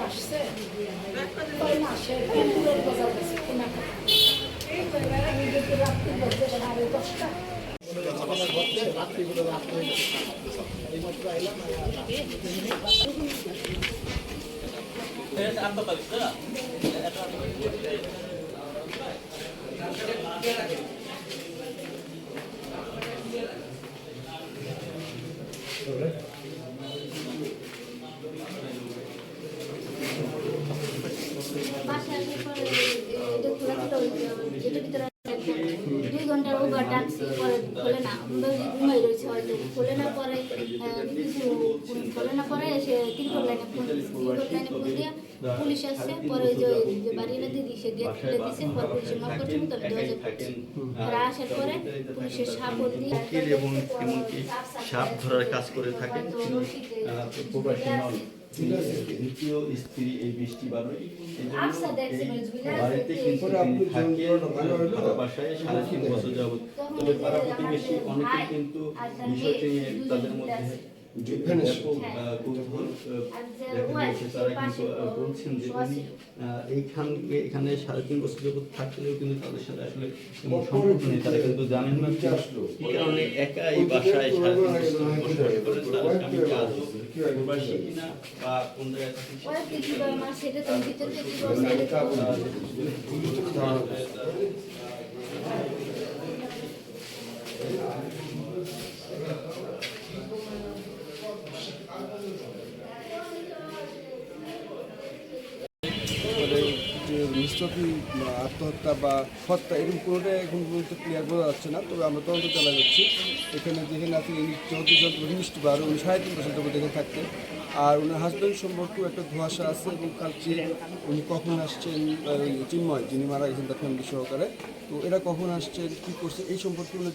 আসছে কয় মাসে পেন্ডুলের বাজার গেছে কেনাকাটা আমি দেখি রাত্রি বাজে 10:30 বাসায় পরে এটা খোলা ছিল এটা ভিতরে 2 ঘন্টার ওভার ডাকছি পরে খোলে না ঘুমাই রয়েছে হয়তো খোলে না পরে কিছু খোলে না পরে এসে তিরকল লাইনে ফোন দিয়ে পুলিশ আসছে পরে যে বাড়ির দিদি সে গেট খুলে দিয়েছে পরে পুলিশের নক করছে তো আমি দরজা খুলছি আর আসার পরে পুলিশের সাপ দিয়ে এবং এমনকি সাপ ধরার কাজ করে থাকেন প্রবাসী নন দ্বিতীয় স্ত্রী এই বৃষ্টি বারোই বাড়িতে কিন্তু থাকে বাসায় 3.5 বছর যাবত। তবে পাড়া প্রতিবেশী অনেকে কিন্তু বিষয়টি নিয়ে তাদের মধ্যে কৌতূহল দেখা গিয়েছে। তারা কিন্তু বলছেন যে উনি এখানে 3.5 বছর যাবত থাকলেও কিন্তু তাদের সাথে আসলে কোনো সম্পর্ক নেই। তারা কিন্তু জানেন না কি কারণে একা এই বাসায় 3.5 বছর বসবাস করেন। তার স্বামীকে আদৌ প্রবাসী কিনা বা কোন জায়গায় যে নিশ্চয়ই আত্মহত্যা বা হত্যা এরকম কোনোটাই এখন পর্যন্ত ক্লিয়ার বোঝা যাচ্ছে না। তবে আমরা তদন্ত চালা যাচ্ছি। এখানে যেখানে আছে মিষ্টি বার উনি 3.5 বছর যাবত দেখে থাকতেন। আর ওনার হাজব্যান্ড সম্পর্কেও একটা ধোঁয়াশা আছে এবং কালকে উনি কখন আসছেন চিন্ময় যিনি মারা গেছেন তার ফ্যামিলি সহকারে, তো এরা কখন আসছেন কী করছে এই সম্পর্কে উনি